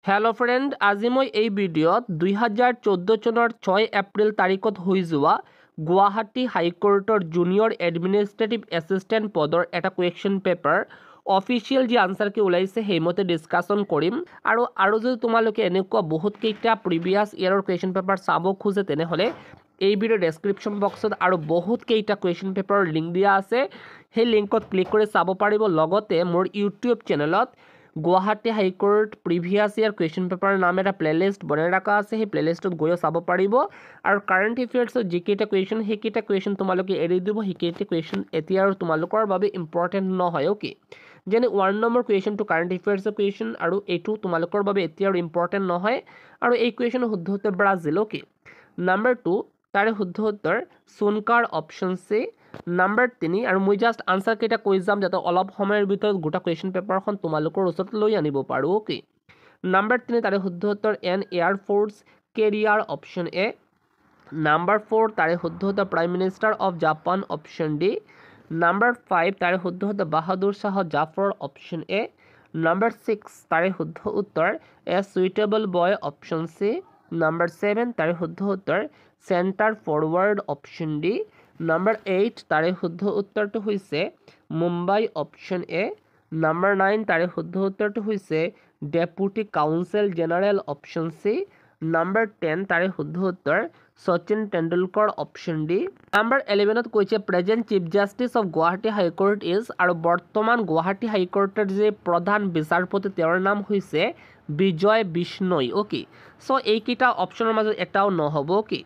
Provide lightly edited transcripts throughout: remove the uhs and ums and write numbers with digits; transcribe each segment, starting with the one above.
Hello' friend, আজি মই এই ভিডিঅ'ত 2014 চনৰ 6 এপ্ৰিল তাৰিখত হৈ যোৱা গুৱাহাটী হাইকোৰ্টৰ জুনিয়ৰ এডমিনিষ্ট্ৰেটিভ এছিষ্টেণ্ট পদৰ এটা কুৱেশ্যন পেপাৰ অফিচিয়েল যি আনচাৰ কি ওলাইছে সেইমতে ডিছকাশ্যন কৰিম। আৰু যদি তোমালোকে এনেকুৱা বহুতকেইটা প্ৰিভিয়াছ ইয়েৰৰ কুৱেশ্যন পেপাৰ চাব খোজে তেনেহ'লে এই ভিডিঅ'ৰ ডেছক্ৰিপশ্যন বক্সত আৰু বহুতকেইটা কুৱেশ্যন পেপাৰৰ লিংক দিয়া আছে, সেই লিংকত ক্লিক কৰি চাব পাৰিব। লগতে মোৰ ইউটিউব চেনেলত Guwahati high court previous year question paper নাম এটা প্লেলিষ্ট বনাই ৰখা আছে, সেই প্লেলিষ্টত গৈও চাব পাৰিব। আৰু কাৰেণ্ট এফেয়াৰ্ছৰ যিকেইটা কুৱেশ্যন সেইকেইটা কুৱেশ্যন তোমালোকে এৰি দিব, সেইকেইটা কুৱেশ্যন এতিয়া আৰু তোমালোকৰ বাবে ইম্পৰ্টেণ্ট নহয়। অ'কে, যেনে 1 নম্বৰ কুৱেশ্যনটো কাৰেণ্ট এফেয়াৰ্ছৰ কুৱেশ্যন, আৰু এইটো তোমালোকৰ বাবে এতিয়া আৰু ইম্পৰ্টেণ্ট নহয়। আৰু এই কুৱেশ্যনৰ শুদ্ধ উত্তৰ ব্ৰাজিল। অ'কে, নাম্বাৰ 2 তাৰে শুদ্ধ উত্তৰ সোনকাৰ, অপশ্যন চি। নাম্বাৰ 3, আৰু মই জাষ্ট আনচাৰ কেইটা কৈ যাম যাতে অলপ সময়ৰ ভিতৰত গোটা কুৱেশ্যন পেপাৰখন তোমালোকৰ ওচৰত লৈ আনিব পাৰোঁ। অ'কে, নাম্বাৰ 3 তাৰে শুদ্ধ উত্তৰ an air force career, option A. Number 4 তাৰে শুদ্ধ উত্তৰ prime minister of Japan, option D. Number 5 তাৰে শুদ্ধ উত্তৰ Bahadur Shah Zafar, option A. Number 6 তাৰে শুদ্ধ উত্তৰ a suitable boy, option C. Number 7 তাৰে শুদ্ধ উত্তৰ centre forward, option D. Number 8 তাৰে শুদ্ধ উত্তৰটো হৈছে মুম্বাই, অপশ্যন এ। নাম্বাৰ 9 তাৰে শুদ্ধ উত্তৰটো হৈছে deputy council general, option C. Number 10 তাৰে শুদ্ধ উত্তৰ শচীন তেণ্ডুলকৰ, অপশ্যন ডি। নাম্বাৰ 11ত কৈছে present chief justice of Guwahati high court is, আৰু বৰ্তমান গুৱাহাটী হাইকোৰ্টৰ যি প্ৰধান বিচাৰপতি তেওঁৰ নাম হৈছে বিজয় বিষ্ণই। অ'কে, চ' এইকেইটা অপশ্যনৰ মাজত এটাও নহ'ব। অ'কে,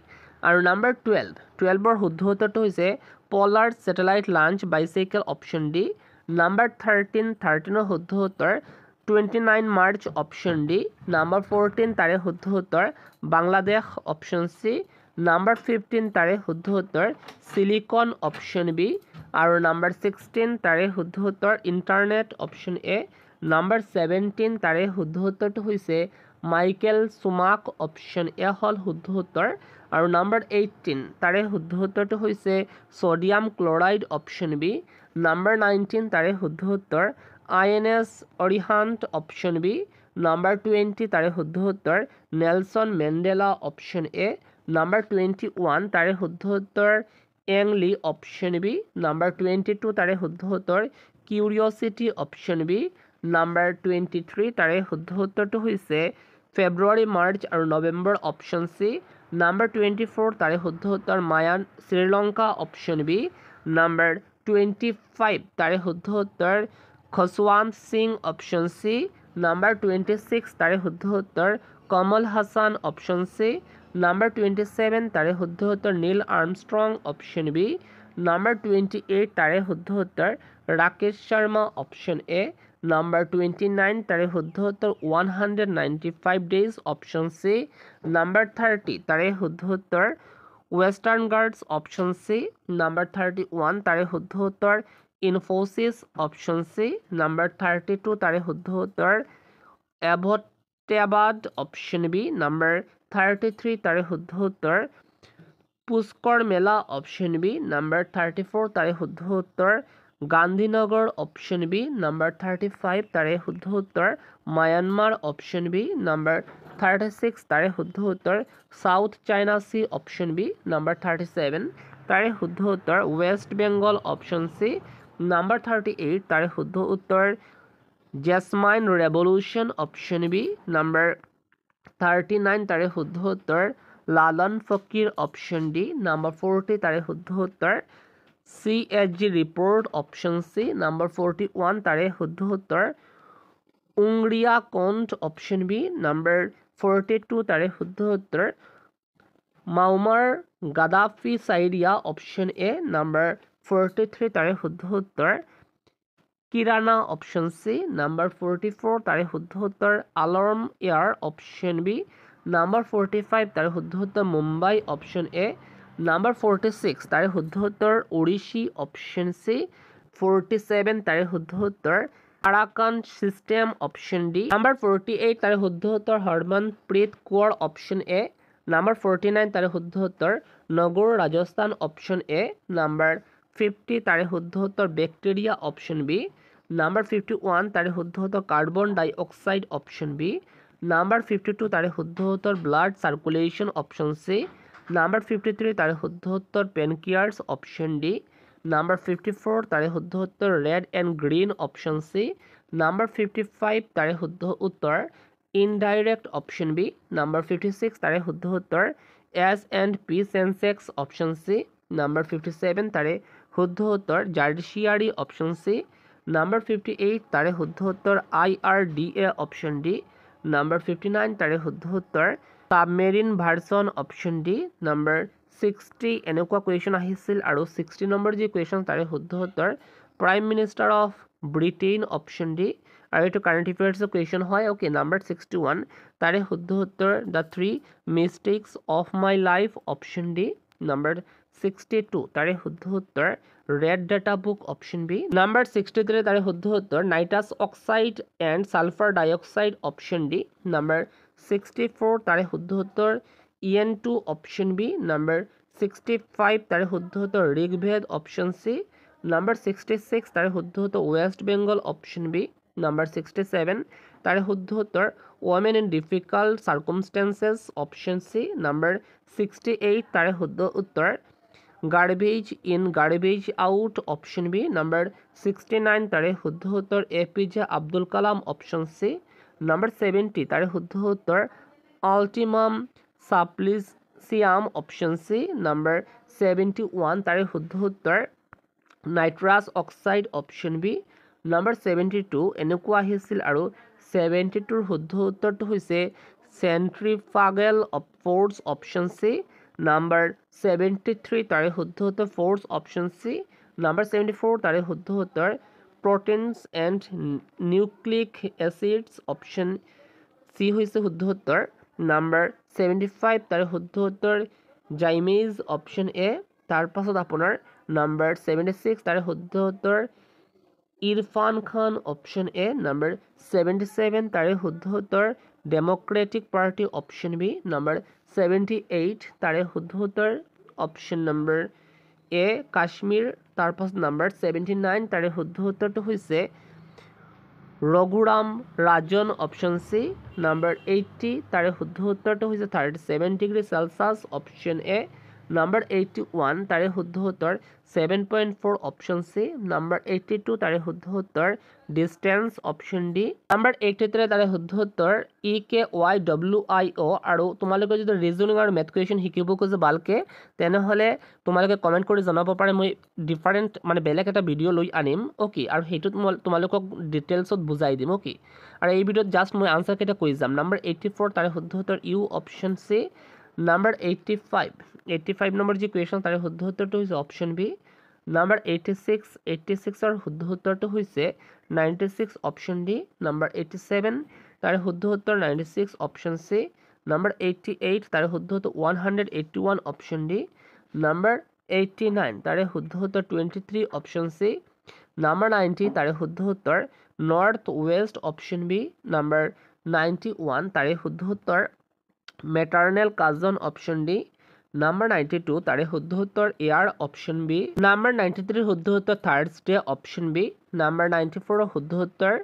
আৰু নাম্বাৰ 12ৰ শুদ্ধ উত্তৰটো হৈছে polar satellite launch vehicle, option D. Number 13ৰ শুদ্ধ উত্তৰ 29 মাৰ্চ, অপশ্যন ডি। নাম্বাৰ 14 তাৰে শুদ্ধ উত্তৰ বাংলাদেশ, অপশ্যন চি। নাম্বাৰ 15 তাৰে শুদ্ধ উত্তৰ চিলিকন, অপশ্যন বি। আৰু নাম্বাৰ 16 তাৰে শুদ্ধ উত্তৰ ইণ্টাৰনেট, অপশ্যন এ। নাম্বাৰ 17 তাৰে শুদ্ধ উত্তৰটো হৈছে মাইকেল চুমাক, অপশ্যন এ হ'ল শুদ্ধ উত্তৰ। আৰু নাম্বাৰ 18 তাৰে শুদ্ধ উত্তৰটো হৈছে sodium chloride, option B. Number 19 তাৰে শুদ্ধ উত্তৰ INS Arihant, option B. Number 20 তাৰে শুদ্ধ উত্তৰ Nelson Mandela, option A. Number 21 তাৰে শুদ্ধ উত্তৰ এংলি, অপশ্যন বি। নাম্বাৰ 22 তাৰে শুদ্ধ উত্তৰ কিউৰিঅচিটি, অপশ্যন বি। নাম্বাৰ 23 তাৰে শুদ্ধ উত্তৰটো হৈছে ফেব্ৰুৱাৰী, মাৰ্চ আৰু নৱেম্বৰ, অপশ্যন চি। নাম্বাৰ 24 তাৰে শুদ্ধ উত্তৰ শ্ৰীলংকা, অপশ্যন বি। নাম্বাৰ 25 তাৰে শুদ্ধ উত্তৰ Khushwant Singh, option C. Number 26 তাৰে শুদ্ধ উত্তৰ Kamal Haasan, option C. Number 27 তাৰে শুদ্ধ উত্তৰ Neil Armstrong, option B. Number 28 তাৰে শুদ্ধ উত্তৰ Rakesh Sharma, option A. Number 29 তাৰে শুদ্ধ উত্তৰ 195 ডেইজ, অপশ্যন চি। নাম্বাৰ 30 তাৰে শুদ্ধ উত্তৰ western guards, option C. Number 31 তাৰে শুদ্ধ উত্তৰ ইনফোচিছ, অপশ্যন চি। নাম্বাৰ 32 তাৰে শুদ্ধ উত্তৰ এবটেবাদ, অপশ্যন বি। নাম্বাৰ 33 তাৰে শুদ্ধ উত্তৰ পুষ্কৰ মেলা, অপশ্যন বি। নাম্বাৰ 34 তাৰে শুদ্ধ উত্তৰ গান্ধীনগৰ, অপশ্যন বি। নাম্বাৰ 35 তাৰে শুদ্ধ উত্তৰ ম্যানমাৰ, অপশ্যন বি। নাম্বাৰ 36 তাৰে শুদ্ধ উত্তৰ South China Sea, option B. Number 37 তাৰে শুদ্ধ উত্তৰ West Bengal, option C. Number 38 তাৰে শুদ্ধ উত্তৰ Jasmine Revolution, option B. Number 39 তাৰে শুদ্ধ উত্তৰ Lalon Fakir, option D. Number 40 তাৰে শুদ্ধ উত্তৰ CSG report, option C. Number 41 তাৰে শুদ্ধ উত্তৰ উংৰিয়া কণ্ট, অপশ্যন বি। নাম্বাৰ 42 তাৰে শুদ্ধ উত্তৰ মাউমাৰ গাদাফি চাইৰিয়া, অপশ্যন এ। নাম্বাৰ 43 তাৰে শুদ্ধ উত্তৰ কিৰাণা, অপশ্যন চি। নাম্বাৰ 44 তাৰে শুদ্ধ উত্তৰ alarm air, option B. Number 45 তাৰে শুদ্ধ উত্তৰ মুম্বাই, অপশ্যন এ। নাম্বাৰ 46 তাৰে শুদ্ধ উত্তৰ ওড়িশি, অপশ্যন চি। 47 তাৰে শুদ্ধ উত্তৰ Arakan system, option D. Number 48 তাৰে শুদ্ধ উত্তৰ Harmanpreet Kaur, option A. Number 49 তাৰে শুদ্ধ উত্তৰ নগৰ, ৰাজস্থান, অপশ্যন এ। নাম্বাৰ 50 তাৰে শুদ্ধ উত্তৰ বেক্টেৰিয়া, অপশ্যন বি। নাম্বাৰ 51 তাৰে শুদ্ধ উত্তৰ কাৰ্বন ডাই অক্সাইড, অপশ্যন বি। নাম্বাৰ 52 তাৰে শুদ্ধ উত্তৰ ব্লাড সাৰ্কুলেশ্যন অপশ্যন চি। নাম্বাৰ 53 তাৰে শুদ্ধ উত্তৰ পেনক্ৰিয়াছ অপশ্যন ডি। নাম্বাৰ 54 তাৰে শুদ্ধ উত্তৰ red and green option C. Number 55 তাৰে শুদ্ধ উত্তৰ ইনডাইৰেক্ট অপশ্যন বি। নাম্বাৰ 56 তাৰে শুদ্ধ উত্তৰ S and P Sensex option C. Number 57 তাৰে শুদ্ধ উত্তৰ জাৰ্ডিচিয়াৰী অপশ্যন চি। নাম্বাৰ 58 তাৰে শুদ্ধ উত্তৰ IRDA অপশ্যন ডি। নাম্বাৰ 59 তাৰে শুদ্ধ উত্তৰ সাবমেৰিন ভাৰ্চন অপশ্যন ডি। নাম্বাৰ 60 এনেকুৱা কুৱেশ্যন আহিছিল আৰু 60 নম্বৰ যি কুৱেশ্যন তাৰে শুদ্ধ উত্তৰ prime minister of Britain option D. আৰু এইটো কাৰেণ্ট এফেয়াৰ্ছৰ কুৱেশ্যন হয়। অ'কে, নাম্বাৰ 61 তাৰে শুদ্ধ উত্তৰ The 3 Mistakes of My Life option D. Number 62 তাৰে শুদ্ধ উত্তৰ red data book option B. Number 63 তাৰে শুদ্ধ উত্তৰ nitrous oxide and sulphur dioxide option D. Number 64 তাৰে শুদ্ধ উত্তৰ EN2 অপশ্যন বি। নাম্বাৰ 65 তাৰে শুদ্ধ উত্তৰ ঋগ্ভেদ অপশ্যন চি। নাম্বাৰ 66 তাৰে শুদ্ধ উত্তৰ West Bengal option B. Number 67 তাৰে শুদ্ধ উত্তৰ women in difficult circumstances option C. Number 68 তাৰে শুদ্ধ উত্তৰ garbage in garbage out option B. Number 69 তাৰে শুদ্ধ উত্তৰ APJ Abdul Kalam option C. Number 70 তাৰে শুদ্ধ উত্তৰ আল্টিমাম সাপ্লিচিয়াম অপশ্যন চি। নাম্বাৰ 71 তাৰে শুদ্ধ উত্তৰ nitrous oxide option B. Number 72 এনেকুৱা আহিছিল আৰু 72ৰ শুদ্ধ উত্তৰটো হৈছে centrifugal force option C. Number 73 তাৰে শুদ্ধ উত্তৰ ফ'ৰ্চ অপশ্যন চি। নাম্বাৰ 74 তাৰে শুদ্ধ উত্তৰ proteins and nucleic acids option C হৈছে শুদ্ধ উত্তৰ। নাম্বাৰ 75 তাৰে শুদ্ধ উত্তৰ জাইমেজ অপশ্যন এ। তাৰপাছত আপোনাৰ নাম্বাৰ 76 তাৰে শুদ্ধ উত্তৰ Irfan Khan option A. Number 77 তাৰে শুদ্ধ উত্তৰ Democratic Party option B. Number 78 তাৰে শুদ্ধ উত্তৰ অপশ্যন নম্বৰ এ কাশ্মীৰ। তাৰপাছত নাম্বাৰ 79 তাৰে শুদ্ধ উত্তৰটো হৈছে Raghuram Rajan option C. Number 80 তাৰে শুদ্ধ উত্তৰটো হৈছে 37 degree Celsius option A. Number 81 তাৰে শুদ্ধ উত্তৰ 7.4 অপশ্যন চি। নাম্বাৰ 82 তাৰে শুদ্ধ উত্তৰ ডিষ্টেন্স অপশ্যন ডি। নাম্বাৰ 83 তাৰে শুদ্ধ উত্তৰ EKYWIO। আৰু তোমালোকে যদি ৰিজনিং আৰু মেথ কুৱেশ্যন শিকিব খোজে ভালকৈ তেনেহ'লে তোমালোকে কমেণ্ট কৰি জনাব পাৰে। মই ডিফাৰেণ্ট বেলেগ এটা ভিডিঅ' লৈ আনিম। অ'কে, আৰু সেইটোত মই তোমালোকক ডিটেইলছত বুজাই দিম। অ'কে, আৰু এই ভিডিঅ'ত জাষ্ট মই আনচাৰকেইটা কৈ যাম। নাম্বাৰ 84 তাৰে শুদ্ধ উত্তৰ ইউ অপশ্যন চি। নাম্বাৰ 85 নম্বৰ যি কুৱেশ্যন তাৰে শুদ্ধ উত্তৰটো হৈছে অপশ্যন বি। নাম্বাৰ 86ৰ শুদ্ধ উত্তৰটো হৈছে 96 অপশ্যন ডি। নাম্বাৰ 87 তাৰে শুদ্ধ উত্তৰ 96 অপশ্যন চি। নাম্বাৰ 88 তাৰে শুদ্ধ উত্তৰ 181 অপশ্যন ডি। নাম্বাৰ 89 তাৰে শুদ্ধ উত্তৰ 23 অপশ্যন চি। নাম্বাৰ 90 তাৰে শুদ্ধ উত্তৰ north west option B. Number 91 তাৰে শুদ্ধ উত্তৰ maternal cousin option D. Number 92 তাৰে শুদ্ধ উত্তৰ এয়াৰ অপশ্যন বি। নাম্বাৰ 93 শুদ্ধ উত্তৰ থাৰ্ছডে অপশ্যন বি। নাম্বাৰ 94 শুদ্ধ উত্তৰ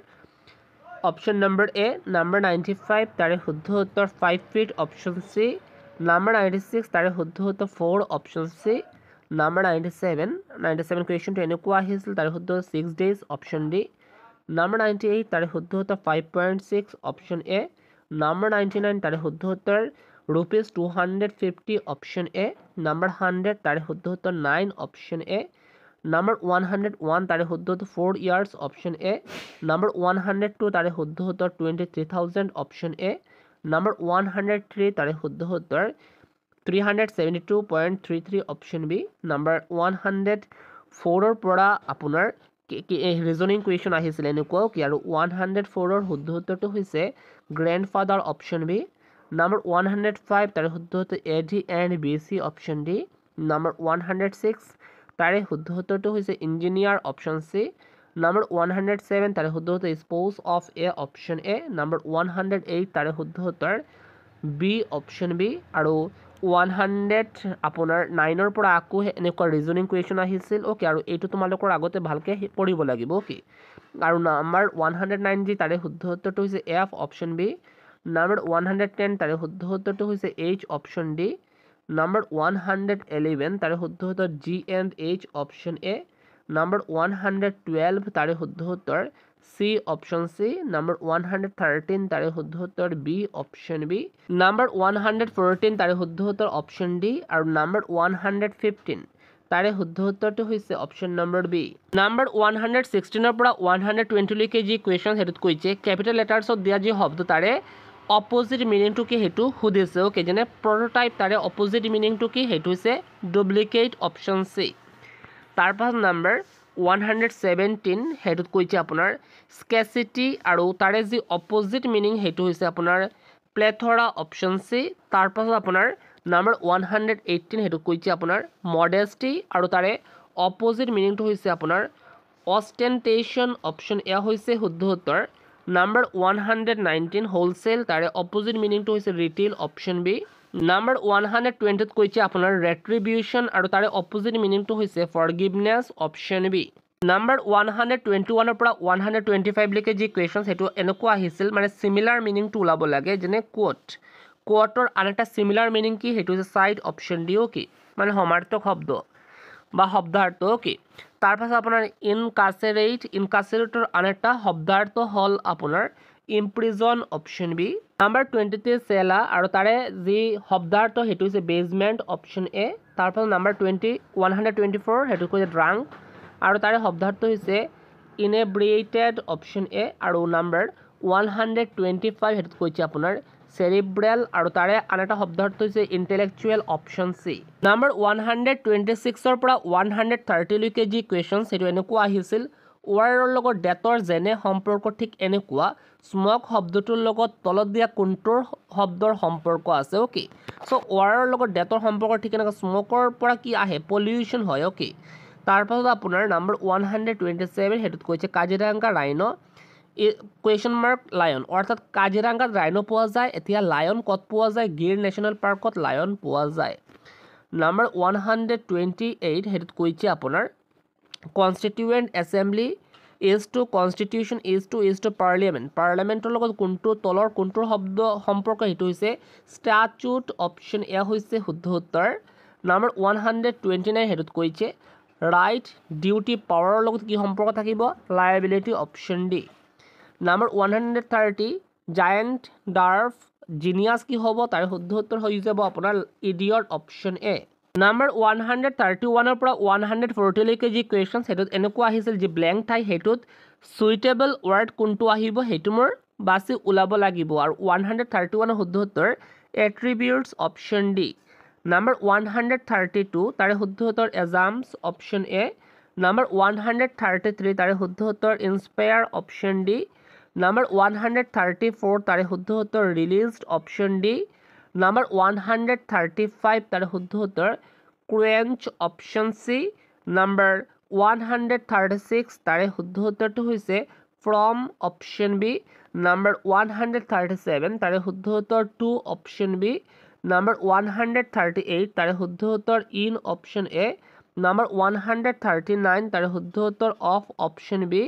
অপশ্যন নম্বৰ এ। নাম্বাৰ 95 তাৰে শুদ্ধ উত্তৰ 5 ফিট অপশ্যন চি। নাম্বাৰ 96 তাৰে শুদ্ধ উত্তৰ 4 অপশ্যন চি। নাম্বাৰ 97 কুৱেশ্যনটো এনেকুৱা আহিছিল তাৰে শুদ্ধ 6 days অপশ্যন ডি। নাম্বাৰ 98 তাৰে শুদ্ধ উত্তৰ 5.6 অপশ্যন এ। নাম্বাৰ 99 তাৰে শুদ্ধ উত্তৰ ₹250 অপশ্যন এ। নাম্বাৰ 100 তাৰে শুদ্ধ উত্তৰ 9 অপশ্যন এ। নাম্বাৰ 101 তাৰে শুদ্ধ উত্তৰ 4 years অপশ্যন এ। নাম্বাৰ 102 তাৰে শুদ্ধ উত্তৰ 23,000 অপশ্যন এ। নাম্বাৰ 103 তাৰে শুদ্ধ উত্তৰ 372.33 অপশ্যন বি। নাম্বাৰ 104ৰ পৰা আপোনাৰ ৰিজনিং কুৱেশ্যন আহিছিল এনেকুৱাও কি, আৰু 104ৰ শুদ্ধ উত্তৰটো হৈছে গ্ৰেণ্ডফাদাৰ অপশ্যন বি। নাম্বাৰ 105 তাৰে শুদ্ধ উত্তৰ AD and BC option D. Number 106 তাৰে শুদ্ধ উত্তৰটো হৈছে ইঞ্জিনিয়াৰ অপশ্যন চি। নাম্বাৰ 107 তাৰে শুদ্ধ উত্তৰ spouse of a option A. Number 108 তাৰে শুদ্ধ উত্তৰ বি অপশ্যন বি। আৰু 100 আপোনাৰ 9ৰ পৰা আকৌ এনেকুৱা ৰিজনিং কুৱেশ্যন আহিছিল। অ'কে, আৰু এইটো তোমালোকৰ আগতে ভালকৈ পঢ়িব লাগিব। অ'কে, আৰু নাম্বাৰ 109 যি তাৰে শুদ্ধ উত্তৰটো হৈছে এফ অপশ্যন বি। নাম্বাৰ 110 তাৰে শুদ্ধ উত্তৰটো হৈছে H অপশ্যন ডি নাম্বাৰ 111 তাৰে শুদ্ধ উত্তৰ G and H option A number 112 তাৰে শুদ্ধ উত্তৰ C অপশ্যন সি নাম্বাৰ 113 তাৰে শুদ্ধ উত্তৰ B অপশ্যন বি নাম্বাৰ 114 তাৰে শুদ্ধ উত্তৰ অপশ্যন ডি আৰু নাম্বাৰ 115 তাৰে শুদ্ধ উত্তৰটো হৈছে অপশ্যন নম্বৰ বি নাম্বাৰ 116 ৰ পৰা 120 লৈকে যি কুৱেশ্যন হেতুত কৈছে ক্যাপিটেল লেটাৰ্ছত দিয়া যি শব্দ তাৰে অপোজিট মিনিংটো কি হেতু সুধিছে ওকে যেনে প্ৰটোটাইপ তাৰে অপোজিট মিনিংটো কি হেতু হৈছে ডুপ্লিকেট অপশ্যন সি তাৰপাছত নাম্বাৰ 117 হেতুত কৈছে আপোনাৰ স্কেচিটি আৰু তাৰে যি অপোজিট মিনিং হেতু হৈছে আপোনাৰ প্লেথৰা অপশ্যন সি তাৰপাছত আপোনাৰ নাম্বাৰ 118 হেতুত কৈছে আপোনাৰ মডেষ্টি আৰু তাৰে অপোজিট মিনিংটো হৈছে আপোনাৰ অষ্টেণ্টেশ্যন অপশ্যন এ হৈছে শুদ্ধ উত্তৰ নাম্বাৰ 119 হোলসেল তাৰে অপোজিট মিনিংটো হৈছে ৰিটেইল অপশ্যন বি নাম্বাৰ 120 ত কৈছে আপোনাৰ ৰেট্ৰিবিউশ্যন আৰু তাৰে অপোজিট মিনিংটো হৈছে ফৰগিভনেছ অপশ্যন বি নাম্বাৰ 121 ৰ পৰা 125 লৈকে যি কুৱেশ্যন হেতু এনেকুৱা আহিছিল মানে সিমিলাৰ মিনিংটো ওলাব লাগে যেনে কোট কোটৰ আন এটা সিমিলাৰ মিনিং কি হেতু হৈছে সাইড অপশ্যন ডি ওকে মানে সমাৰ্থক শব্দ বা শব্দাৰ্থ ওকে তাৰপাছত আপোনাৰ ইনকাৰ্সেৰেটৰ আন এটা শব্দাৰ্থ হল আপোনাৰ ইমপ্ৰিজন অপশ্যন বি নাম্বাৰ 23 চেলা আৰু তাৰে যি শব্দাৰ্থ হেতু হৈছে বেজমেন্ট অপশ্যন এ তাৰপাছত নাম্বাৰ 124 হেতু কৈছে ড্ৰাংক আৰু তাৰে শব্দাৰ্থ হৈছে ইনেব্ৰিয়েটেড অপশ্যন এ আৰু নাম্বাৰ 125 হেতুত কৈছে আপোনাৰ সেৰিব্ৰেল আৰু তাৰে আন এটা শব্দাৰ্থ হৈছে ইন্টেলেকচুৱেল অপশ্যন সি নাম্বাৰ 126 ৰ পৰা 130 লৈকে যি কুৱেশ্যন হেতু এনেকুৱা আহিছিল ৱাৰৰ লগত ডেটৰ যেনে সম্পৰ্ক ঠিক এনেকুৱা স্মক শব্দটোৰ লগত তলত দিয়া কোনটোৰ শব্দৰ সম্পৰ্ক আছে ওকে সো ৱাৰৰ লগত ডেটৰ সম্পৰ্ক ঠিক এনেকুৱা স্মকৰ পৰা কি আহে পলিউশ্যন হয় ওকে তাৰপাছত আপোনাৰ নাম্বাৰ 127 হেতুত কৈছে Kaziranga rhino question mark lion অৰ্থাৎ কাজিৰঙাত ৰাইনো পোৱা যায় এতিয়া লায়ন ক'ত পোৱা যায় গিৰ নেশ্যনেল পাৰ্কত লায়ন পোৱা যায় নাম্বাৰ 128 হেতুত কৈছে আপোনাৰ constituent assembly is to constitution is to parliament পাৰ্লিয়ামেণ্টৰ লগত কোনটো তলৰ কোনটোৰ শব্দ সম্পৰ্ক হেতু হৈছে ষ্টাচুট অপশ্যন এ হৈছে শুদ্ধ উত্তৰ নাম্বাৰ 129 হেতুত কৈছে ৰাইট ডিউটি পাৱাৰৰ লগত কি সম্পৰ্ক থাকিব liability option D number 130 giant dwarf genius কি হ'ব তাৰ শুদ্ধ উত্তৰ হৈ যাব আপোনাৰ ইডিয়ট অপশ্যন এ নাম্বাৰ 131 ৰ পৰা 140 লৈকে যি কুৱেশ্যন হেতুত এনেকুৱা আহিছিল যি ব্লেংক ঠাই হেতুত সুইটেবল ৱৰ্ড কোনটো আহিব হেতু মোৰ বাছি ওলাব লাগিব আৰু 131 শুদ্ধ উত্তৰ এট্ৰিবিউটছ অপশ্যন ডি নাম্বাৰ 132 তাৰে শুদ্ধ উত্তৰ এজাম্পছ অপশ্যন এ নাম্বাৰ 133 তাৰে শুদ্ধ উত্তৰ ইনস্পায়াৰ অপশ্যন ডি নাম্বাৰ 134 তাৰে শুদ্ধ উত্তৰ ৰিলিজড অপশ্যন ডি নাম্বাৰ 135 তাৰে শুদ্ধ উত্তৰ ক্ৰেঞ্চ অপশ্যন সি নাম্বাৰ 136 তাৰে শুদ্ধ উত্তৰটো হৈছে ফ্ৰম অপশ্যন বি নাম্বাৰ 137 তাৰে শুদ্ধ উত্তৰ টু অপশ্যন বি নাম্বাৰ 138 তাৰে শুদ্ধ উত্তৰ ইন অপশ্যন এ নাম্বাৰ 139 তাৰে শুদ্ধ উত্তৰ অফ অপশ্যন বি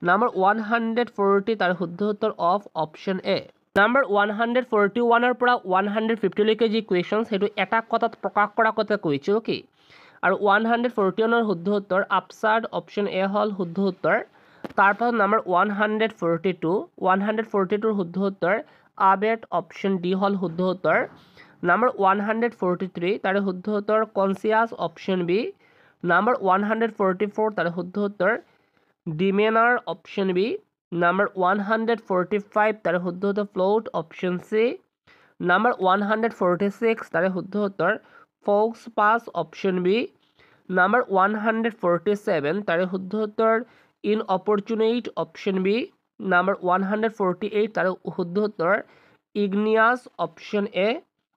নাম্বাৰ 140 তাৰে শুদ্ধ উত্তৰ অফ অপশ্যন এ নাম্বাৰ 141 ৰ পৰা 150 লৈকে যি কুৱেশ্যন হেতু এটা কথাত প্ৰকাশ কৰা কথা কৈছে ওকে আৰু 141 ৰ শুদ্ধ উত্তৰ আপসাৰ্ড অপশ্যন এ হল শুদ্ধ উত্তৰ তাৰপাছত নাম্বাৰ 142 ৰ শুদ্ধ উত্তৰ আবেট অপশ্যন ডি হল শুদ্ধ উত্তৰ নাম্বাৰ 143 তাৰে শুদ্ধ উত্তৰ কনচিয়াছ অপশ্যন বি নাম্বাৰ 144 তাৰে শুদ্ধ উত্তৰ ডিমেনাৰ অপশ্যন বি নাম্বাৰ 145 তাৰে শুদ্ধ উত্তৰ ফ্লোট অপশ্যন সি নাম্বাৰ 146 তাৰে শুদ্ধ উত্তৰ ফক্স পাছ অপশ্যন বি নাম্বাৰ 147 তাৰে শুদ্ধ উত্তৰ ইন অপৰচুনেট অপশ্যন বি নাম্বাৰ 148 তাৰে শুদ্ধ উত্তৰ ইগনিয়াছ অপশ্যন এ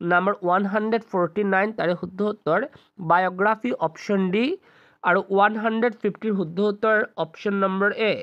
নাম্বাৰ 149 তাৰে শুদ্ধ উত্তৰ বায়োগ্ৰাফি অপশ্যন ডি আৰু 150 শুদ্ধ উত্তৰ অপশ্যন নম্বৰ এ